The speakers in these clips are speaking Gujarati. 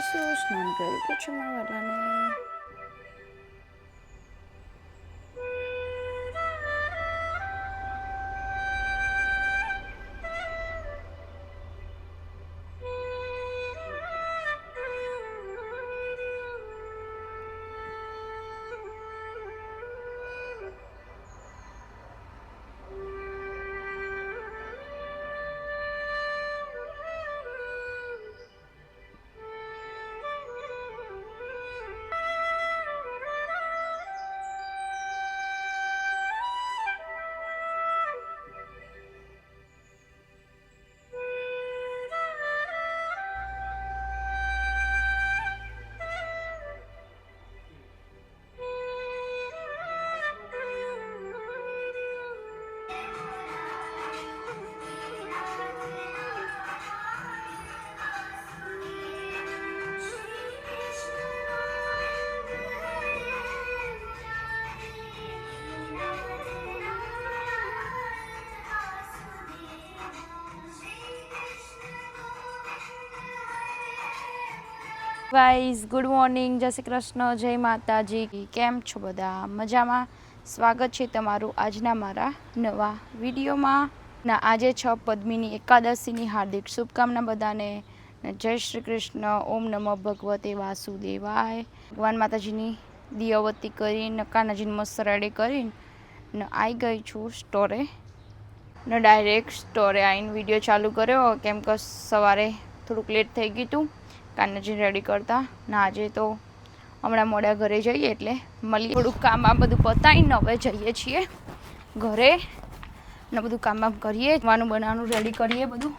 જઈશું. સ્નાન કરી પૂછું મારા વાલાને. ગાઈઝ ગુડ મોર્નિંગ, જય શ્રી કૃષ્ણ, જય માતાજી. કેમ છો બધા? મજામાં? સ્વાગત છે તમારું આજના મારા નવા વિડીયોમાં. આજે 6 પદ્મિની એકાદશીની હાર્દિક શુભકામના બધાને. જય શ્રી કૃષ્ણ. ઓમ નમઃ ભગવતે વાસુદેવાય. ભગવાન માતાજીની દિયાવતી કરીને કાનાજીને મસ્ત રેડી કરીને આવી ગઈ છું સ્ટોરે ને ડાયરેક્ટ સ્ટોરે આવીને વિડીયો ચાલુ કર્યો કેમ કે સવારે થોડુંક લેટ થઈ ગયું હતું કાનાજી રેડી કરતા ને આજે તો હમણાં મોડા ઘરે જઈએ એટલે મળીએ. થોડુંક કામ આ બધું પતાવીને હવે જઈએ છીએ ઘરે ને બધું કામ કરીએ, જમવાનું બનાવવાનું રેડી કરીએ બધું.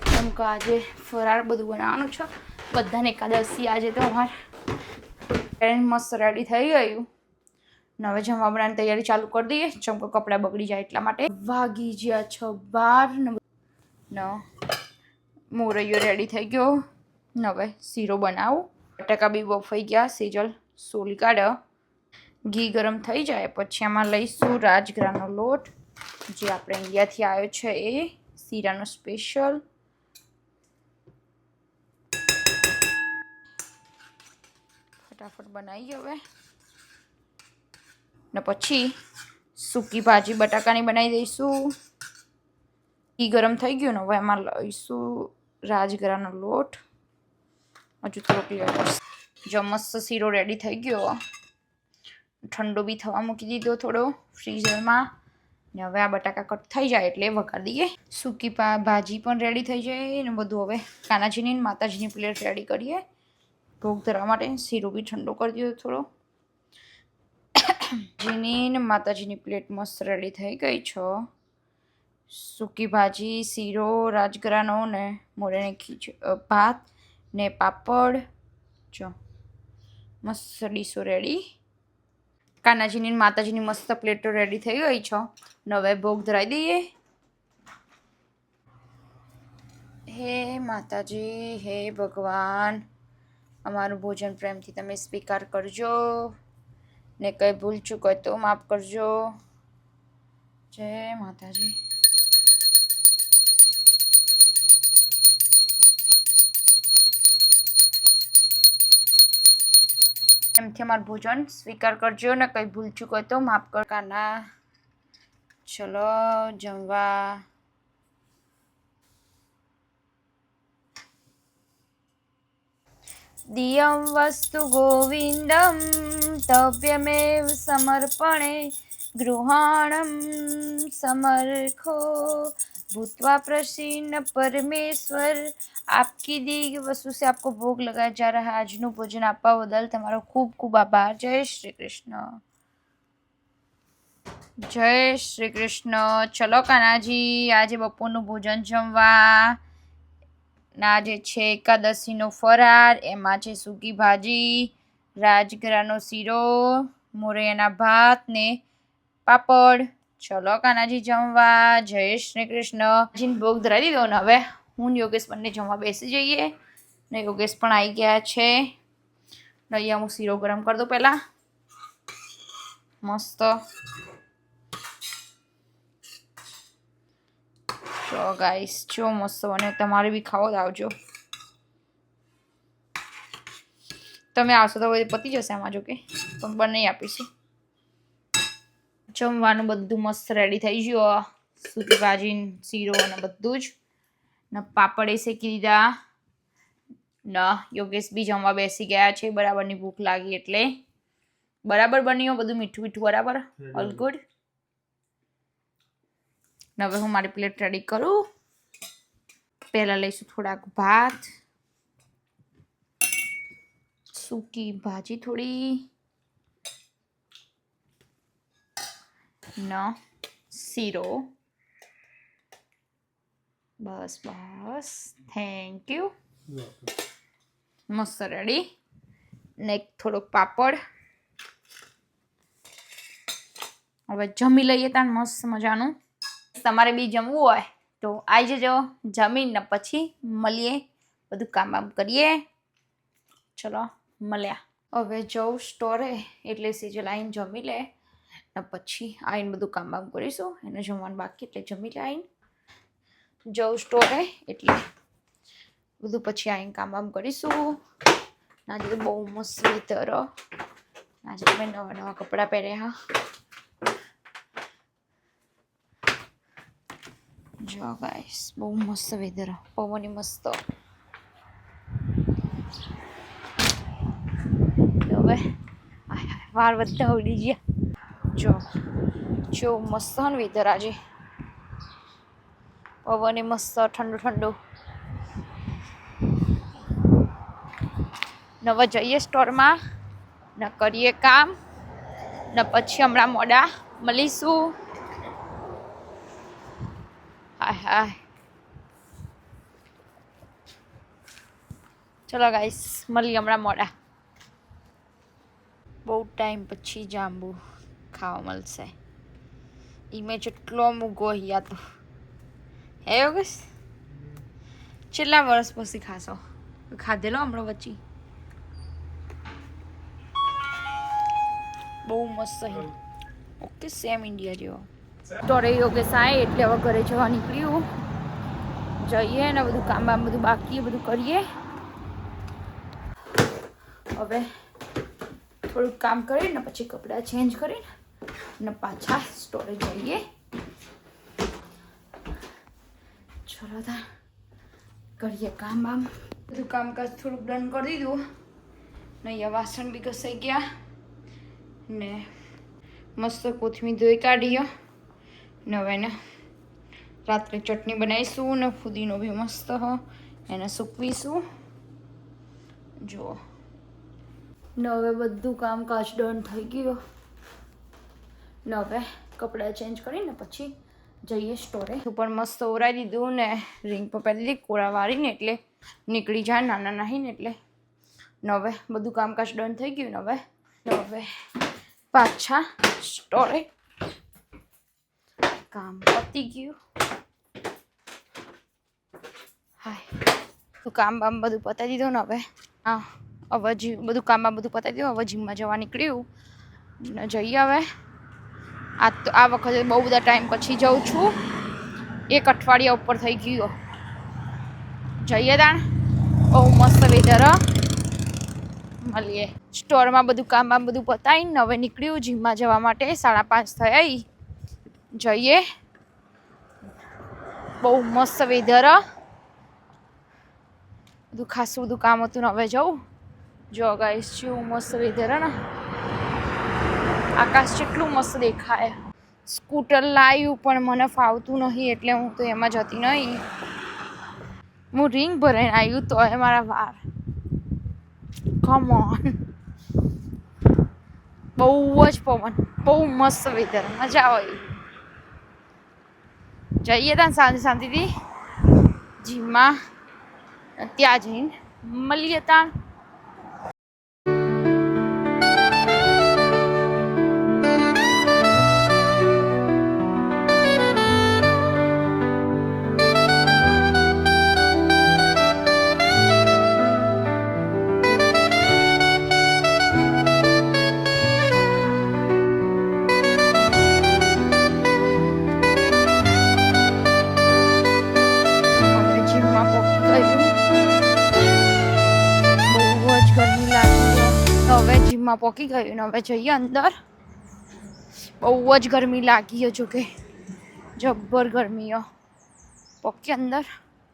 કેમ કે આજે ફરાળ બધું બનાવવાનું છે બધાને એકાદશી આજે તો અમારે મસ્ત રેડી થઈ ગયું ને હવે જમવા બનાવવાની તૈયારી ચાલુ કરી દઈએ જેમ કે કપડાં બગડી જાય એટલા માટે. વાગી જ્યાં 6:12 ને મોરૈયો રેડી થઈ ગયો ને હવે શીરો બનાવું. બટાકા બી બફાઈ ગયા, સેજલ સોલી કાઢે. ઘી ગરમ થઈ જાય પછી આમાં લઈશું રાજગરાનો લોટ જે આપણે ઇન્ડિયાથી આવ્યો છે એ શીરાનો સ્પેશિયલ. ફટાફટ બનાવીએ હવે ને પછી સૂકી ભાજી બટાકાની બનાવી દઈશું. ઘી ગરમ થઈ ગયું ને હવે એમાં લઈશું રાજગરાનો લોટ. હજુ થોડોક લેવો. જો મસ્ત શીરો રેડી થઈ ગયો, ઠંડો બી થવા મૂકી દીધો થોડો ફ્રીઝરમાં ને હવે આ બટાકા કટ થઈ જાય એટલે વઘાર દઈએ. સૂકી ભાજી પણ રેડી થઈ જાય ને બધું. હવે કાનાજીની ને માતાજીની પ્લેટ રેડી કરીએ ભોગ ધરવા માટે. શીરો બી ઠંડો કરી દીધો થોડો. જીની ને માતાજીની પ્લેટ મસ્ત રેડી થઈ ગઈ છે. સૂકી ભાજી, શીરો, રાજગરાનો ને મોરેની ભાત ને પાપડ. જો મસ્ત ડીશો રેડી. કાનાજીની માતાજીની મસ્ત પ્લેટો રેડી થઈ ગઈ છે ને હવે ભોગ ધરાવી દઈએ. હે માતાજી, હે ભગવાન, અમારું ભોજન પ્રેમથી તમે સ્વીકાર કરજો ને કંઈ ભૂલ ચૂક હોય તો માફ કરજો. જય માતાજી. એમથી અમારું ભોજન સ્વીકાર કરજો ને કંઈ ભૂલ ચૂક હોય તો માફ કર. કાના ચલો જમવા. દિયમ વસ્તુ ગોવિંદમ તવ્યમેવ સમર્પણે ગૃહાણમ સમર્ખો भूतवा प्रसन्न परमेश्वर आपकी दी वस्तु से आपको भोग लगाया जा रहा है. આજનું ભોજન આપવા બદલ તમારો ખૂબ ખૂબ આભાર. જય શ્રી કૃષ્ણ. જય શ્રી કૃષ્ણ. ચલો કાનાજી આજે બપોરનું ભોજન જમવા. ના જે છે એકાદશીનો ફરાર, એમાં છે સૂકી ભાજી, રાજગરાનો શીરો, મોરૈયાના ભાત ને પાપડ. ચલો કાનાજી જમવા. જય શ્રી કૃષ્ણ. જીન ભોગ ધરાવી દીધો ને હવે હું યોગેશ બંને જમવા બેસી જઈએ ને યોગેશ પણ આવી ગયા છે. અહીંયા હું શીરો ગરમ કરી દઉં પહેલાં મસ્ત. તો ગાઈસ જો મસ્ત બને, તમારે બી ખાવો તો આવજો. તમે આવશો તો પતી જશે આમાં, જો કે પણ બનાવી આપીશું. જમવાનું બધું મસ્ત રેડી થઈ ગયું. સૂકી ભાજી, શીરો અને બધું જ. ને પાપડે શેકી દીધા. ના યોગેશ બી જમવા બેસી ગયા છે. બરાબરની ભૂખ લાગી એટલે. બરાબર બન્યું બધું, મીઠું મીઠું બરાબર, ઓલ ગુડ. હવે હું મારી પ્લેટ રેડી કરું. પહેલા લઈશું થોડાક ભાત, સૂકી ભાજી થોડી, ન શીરો. બસ બસ, થેન્ક યુ. મસ્ત રેડી. ને થોડોક પાપડ. હવે જમી લઈએ તાન મસ્ત મજાનું. તમારે બી જમવું હોય તો આવી જજો, જમીને પછી મળીએ, બધું કામ બામ કરીએ. ચલો મળ્યા. હવે જવું સ્ટોરે એટલે સેજલ આવીને જમી લે ને પછી આવીને બધું કામ બામ કરીશું. એને જમવાનું બાકી એટલે જમી લે આવીને. જવું સ્ટોરે એટલે બધું પછી આવીને કામ બામ કરીશું. આજે તો બહુ મસ્ત વેધર. આજે મેં નવા નવા કપડાં પહેર્યા. જો ગાઈસ બહુ મસ્ત વેધર, પવન મસ્ત. હવે વાર બધા ઉડી ગયા. જો મસ્ત ને વેધર આજે, પવન મસ્ત, ઠંડુ ઠંડુ. હવે જઈએ સ્ટોરમાં ને કરીએ કામ ને પછી હમણાં મોડા મળીશું. હાય ચલો ગાઈસ મળીએ હમણાં મોડા. બહુ ટાઈમ પછી જાંબુ ખાવા મળશે. ઈમે જેટલો મૂગો યા તો હે યોગેશ, છેલ્લા વર્ષ પછી ખાશો? ખાધેલો હમણાં વચ્ચે. બહુ મસ્ત છે. ઓકે સેમ ઇન્ડિયા જેવો. તો રે યોગેશ આય એટલે હવે ઘરે જવા નીકળ્યું. જઈએ ને બધું કામ બામ બધું બાકી બધું કરીએ. હવે થોડુંક કામ કરીને પછી કપડાં ચેન્જ કરીને ને પાછા સ્ટોરે જઈએ. ચલો તા કરીએ કામ બામ. બધું કામકાજ થોડુંક ડન કરી દીધું ને અહીંયા વાસણ બી ઘસાઈ ગયા ને મસ્ત કોથમીર ધોઈ કાઢીએ ને હવે એને રાત્રે ચટણી બનાવીશું ને ફુદીનો બી મસ્ત એને સૂકવીશું. જુઓ ને હવે બધું કામકાજ ડન થઈ ગયું ને હવે કપડાં ચેન્જ કરીને પછી જઈએ સ્ટોરે. ઉપર મસ્ત ઓરાઈ દીધું ને રિંગ પર પહેરી દીધી કોળા વાળીને એટલે નીકળી જાય નાના નાહીને એટલે. ને હવે બધું કામકાજ ડન થઈ ગયું ને હવે પાછા સ્ટોરે. કામ પતી ગયું. હાય તો કામ બામ બધું પતાવી દીધું ને હવે હવે બધું કામમાં બધું પતાવી દીધું. હવે જીમમાં જવા નીકળ્યું ને જઈએ હવે. આ વખતે બહુ બધા ટાઈમ પછી જાઉં છું. 1 અઠવાડિયા ઉપર થઈ ગયું. જઈએ તાણ. બહુ મસ્ત વેધર. મળીએ સ્ટોરમાં. બધું કામમાં બધું પતાવીને હવે નીકળ્યું જીમમાં જવા માટે. 5:30 થયા. જઈએ. બહુ મસ્ત વેધર. બધું ખાસું બધું કામ હતું ને હવે જવું. જો ગાઈસ જેવું મસ્ત વેધર ને, આકાશ કેટલું મસ્ત દેખાય. સ્કૂટર લાવ્યું પણ મને ફાવતું નહીં એટલે હું તો એમાં જતી નહીં. હું રિંગ ભરાઈને આવ્યું તો એ મારા વાર. Come on. બહુ જ પવન, બહુ મસ્ત વેધર, મજા આવે. જઈએ ત્યાં શાંતિથી જીમમાં. ત્યાં જઈને મળીએ ત્યાં. જીમમાં પહોંચી ગયું ને હવે જઈએ અંદર. બહુ જ ગરમી લાગી જો કે જબ્બર ગરમી પહોંચી અંદર.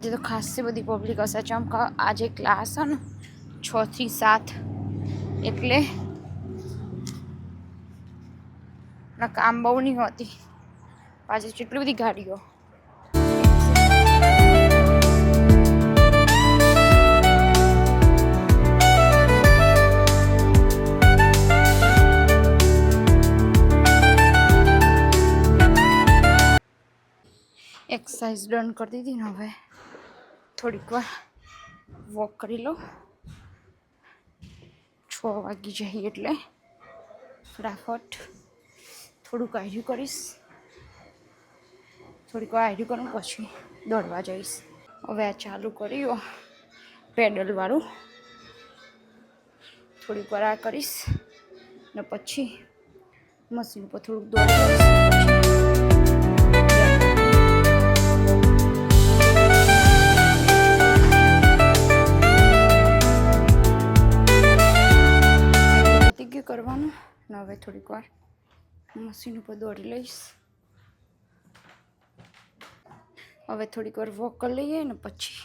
જે તો ખાસી બધી પબ્લિક હશે ચમક આજે ક્લાસ છે ને 6 થી 7 એટલે ના કામ બહુ નહીં હોતી. પાછી કેટલી બધી ગાડીઓ. એક્સરસાઇઝ ડન કરી દીધી ને હવે થોડીક વાર વોક કરી લો. 6 વાગી જઈએ એટલે ફટાફટ થોડુંક આયરું કરીશ. થોડીક વાર આયરું કરું પછી દોડવા જઈશ. હવે આ ચાલુ કર્યું પેડલવાળું. થોડીક વાર આ કરીશ ને પછી મશીન ઉપર થોડુંક દોડી કરવાનું ને હવે થોડીક વાર મશીન ઉપર દોડી લઈશ. હવે થોડીક વાર વોક કરી લઈએ ને પછી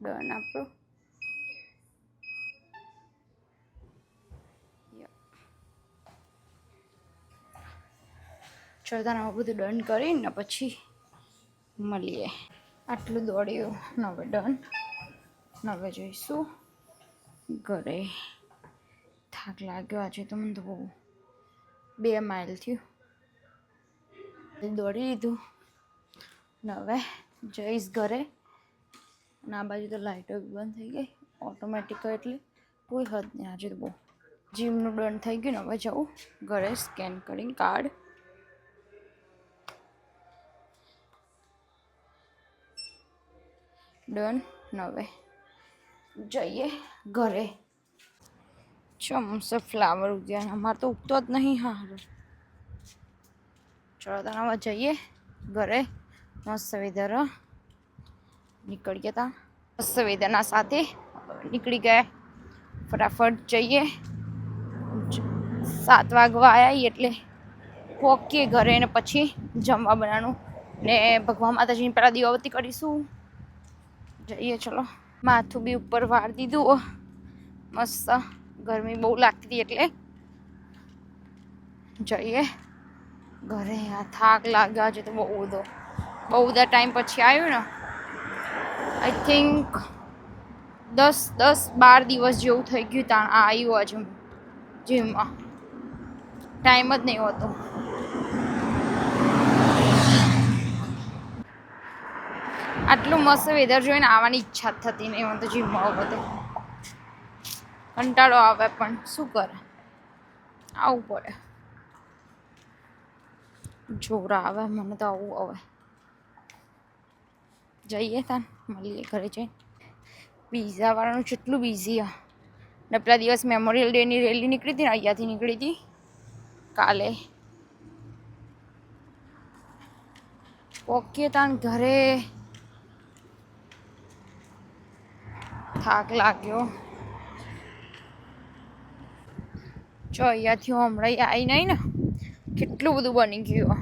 ડન આપણો. ચડતાનામાં બધું ડન કરીને પછી મળીએ. આટલું દોડ્યું ને હવે ડન. હવે જઈશું ઘરે. થાક લાગ્યો આજે તો મને તો બહુ 2 માઇલ થયું દોડી લીધું ને હવે જઈશ ઘરે. અને આ બાજુ તો લાઇટો બંધ થઈ ગઈ ઓટોમેટિક એટલે કોઈ હદ નહીં. આજે તો બહુ જીમનું ડન થઈ ગયું ને હવે જવું ઘરે સ્કેન કરીને કાર્ડ. ડન ને હવે જઈએ ઘરે. ચમસે ફ્લાવર ઉગ્યા અમારે તો ઉગતો જ નહીં. હારું ચલો તારા જઈએ ઘરે. મસ્ત વેધર નીકળીએ તા મસ્ત વેધરના સાથે નીકળી ગયા. ફટાફટ જઈએ. 7 વાગવા આવ્યા એટલે પહોંચીએ ઘરે ને પછી જમવા બનાવવાનું ને ભગવાન માતાજીની પહેલાં દીવાબત્તી કરીશું. જઈએ ચલો. માથું બી ઉપર વાર દીધું મસ્ત. ગરમી બહુ લાગતી હતી એટલે જઈએ ઘરે. આ થાક લાગ્યો આજે તો બહુ બધા ટાઈમ પછી આવ્યું ને. આઈ થિંક 10-12 દિવસ જેવું થઈ ગયું ત્યાં આવ્યું આજે જીમમાં. ટાઈમ જ નહીં હોતો. આટલું મસ્ત વેધર જોઈને આવવાની ઈચ્છા જ થતી નહીં મને તો જીમમાં. હવે તો કંટાળો આવે પણ શું કરે આવવું પડે. જોર આવે મને તો આવું. હવે જઈએ તાન મળીએ ઘરે જઈને. પીઝાવાળાનું કેટલું બિઝી ને પેલા દિવસ મેમોરિયલ ડેની રેલી નીકળી હતી ને અહીંયાથી નીકળી હતી કાલે. પહોંચીએ તાન ઘરે. થાક લાગ્યો. જો અહીંયાથી હમણાં આવી નહીં ને કેટલું બધું બની ગયું.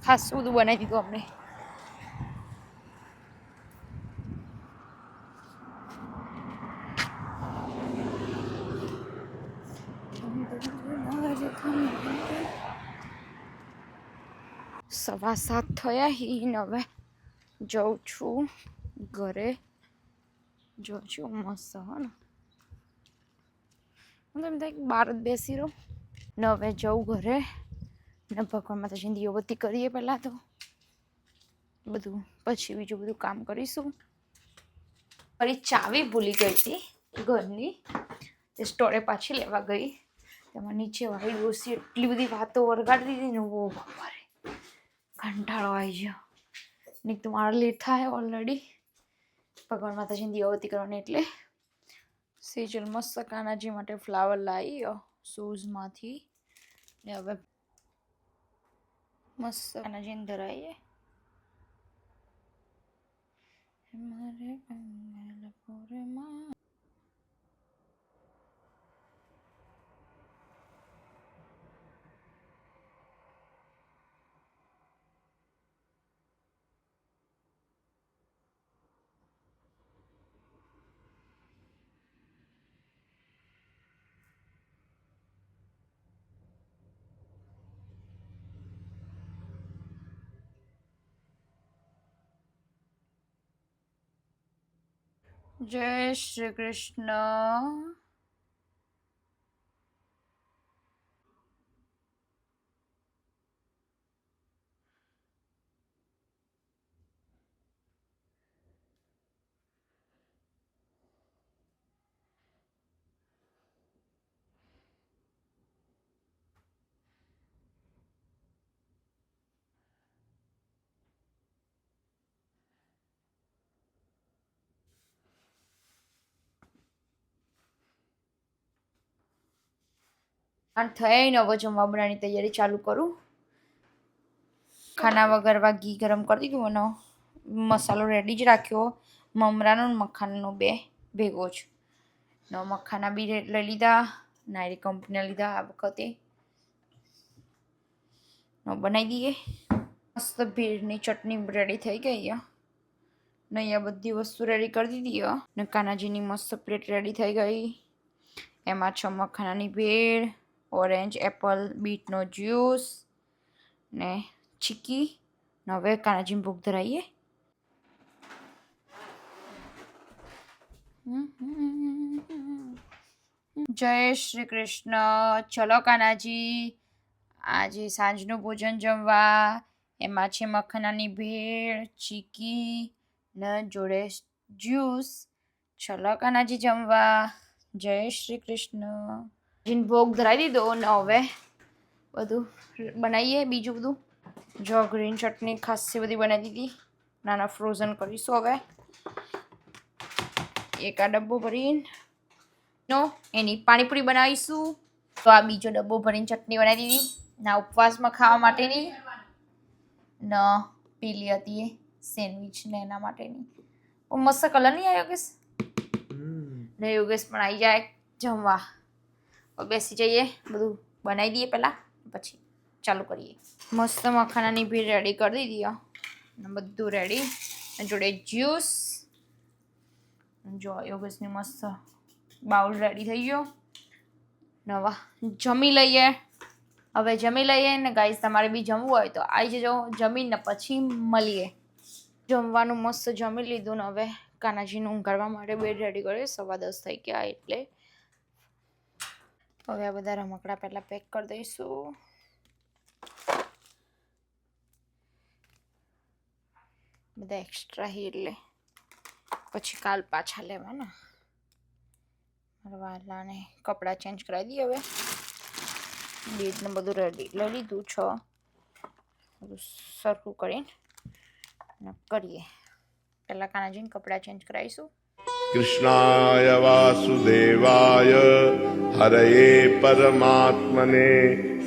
ખાસું બધું બનાવી દીધું અમને. સવા 7 થયા ને હવે જાઉં છું ઘરે. જોઉં છું મસ્ત હો ને. હું તો એમ થાય બહાર જ બેસી રહું ને હવે જવું ઘરે ને ભગવાન માતાજીની દીવાબત્તી કરીએ પહેલાં તો બધું પછી બીજું બધું કામ કરીશું. ફરી ચાવી ભૂલી ગઈ હતી ઘરની તે સ્ટોરે પાછી લેવા ગઈ. તેમાં નીચે વાળી ડોસી એટલી બધી વાતો વરગાડી દીધી ને ઓ બાપા રે કંટાળો આવી ગયો. નહીં તો મારા લેટ થાય ઓલરેડી ભગવાન માતાજીની દીવાબત્તી કરવાની એટલે. સેજલ મસ્ત કાનાજી માટે ફ્લાવર લાવી શૂઝમાંથી ને હવે મસ્ત કાનાજીને ધરાવીએ. મારે જય શ્રી કૃષ્ણ. અને થઈને હવે જમવા બનાવવાની તૈયારી ચાલુ કરું. ખાના વઘારવા ઘી ગરમ કરી દીધું અને મસાલો રેડી જ રાખ્યો. મમરાનો ને મખાનાનો બે ભેગો જ. મખાના બી લઈ લીધા. નાયરી કંપનીના લીધા આ વખતે. બનાવી દઈએ. મસ્ત ભીડની ચટણી રેડી થઈ ગઈ. ને અહીંયા બધી વસ્તુ રેડી કરી દીધી. ને કાનાજીની મસ્ત પ્લેટ રેડી થઈ ગઈ. એમાં છે મખાનાની ભેળ, ઓરેન્જ એપલ બીટનો જ્યુસ ને ચીકી. ને હવે કાનાજીને ભૂખ ધરાઈએ. જય શ્રી કૃષ્ણ. ચલો કાનાજી, આજે સાંજનું ભોજન જમવા. એમાં છે મખાનાની ભેળ, ચીકી ને જોડે જ્યુસ. ચલો કાનાજી જમવા. જય શ્રી કૃષ્ણ. જીન ભોગ ધરાવી દીધો ને હવે બધું બનાવીએ બીજું બધું. જો ગ્રીન ચટણી ખાસી બધી બનાવી દીધી. નાના ફ્રોઝન કરીશું હવે. એક આ ડબ્બો ભરીને એની પાણીપુરી બનાવીશું. તો આ બીજો ડબ્બો ભરીને ચટણી બનાવી દીધી. ના ઉપવાસમાં ખાવા માટેની ન પેલી હતી એ સેન્ડવિચ ને એના માટેની. મસ્ત કલર નહીં આવ્યો યોગેશ? ને યોગેશ પણ આવી જાય જમવા. બેસી જઈએ, બધું બનાવી દઈએ પહેલાં, પછી ચાલુ કરીએ. મસ્ત મખાનાની ભેળ રેડી કરી દીધી. બધું રેડી. જોડે જ્યુસ. જો યોગેશની મસ્ત બાઉલ રેડી થઈ ગયો. નવા જમી લઈએ. હવે જમી લઈએ ને ગાઈસ, તમારે બી જમવું હોય તો આવી જજો. જમીને પછી મળીએ. જમવાનું મસ્ત જમી લીધું ને હવે કાનાજીને ઊંઘાડવા માટે બેડ રેડી કર્યો. 10:15 થઈ ગયા એટલે હવે આ બધા રમકડા પહેલાં પેક કરી દઈશું. બધા એક્સ્ટ્રા હી એટલે પછી કાલ પાછા લેવાના. મારા વાલાને કપડાં ચેન્જ કરાવી દઈએ. હવે બેડને બધું રેડી લઈ લીધું છે. બધું સરખું કરીને કરીએ. પહેલાં કાનાજીને કપડાં ચેન્જ કરાવીશું. कृष्णाय वासुदेवाय हरये परमात्मने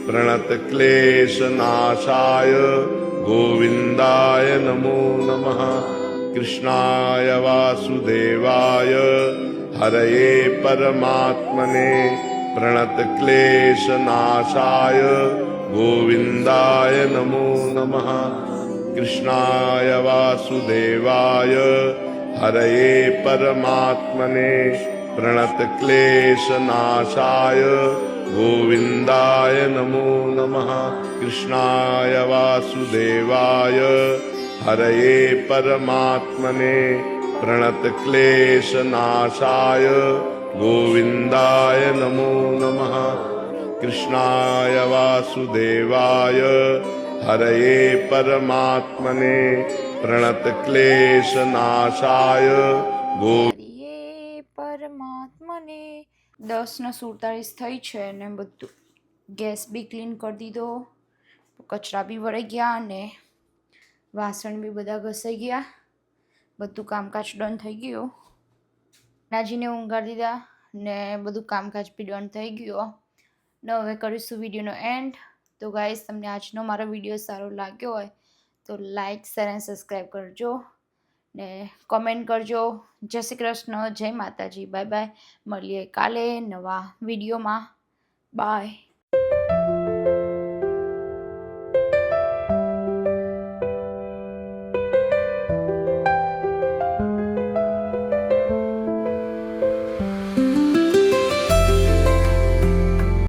प्रणतक्लेशनाशाय गोविन्दाय नमो नमः। कृष्णाय वासुदेवाय हरये परमात्मने प्रणतक्लेशनाशाय गोविन्दाय नमो नमः। कृष्णाय वासुदेवाय हरये परमात्मने प्रणतक्लेशनाशाय गोविन्दाय नमो नमः। कृष्णाय वासुदेवाय हरये परमात्मने प्रणतक्लेशनाशाय गोविन्दाय नमो नमः। कृष्णाय वासुदेवाय हरये परमात्मने प्रणतक्लेशनाशाय પરમાત્મને 10:47 થઈ છે ને બધું ગેસ બી ક્લીન કરી દીધો. કચરા બી વળી ગયા અને વાસણ બી બધા ઘસાઈ ગયા. બધું કામકાજ ડન થઈ ગયું. નાજીને ઊંઘાડી દીધા ને બધું કામકાજ બી ડન થઈ ગયું. ને હવે કરીશું વિડીયોનો એન્ડ. તો ગાઈસ, તમને આજનો મારો વિડીયો સારો લાગ્યો હોય તો લાઈક, શેર અને સબસ્ક્રાઈબ કરજો ને કોમેન્ટ કરજો. જય શ્રી કૃષ્ણ, જય માતાજી, બાય બાય. મળીએ કાલે નવા વિડીયોમાં. બાય.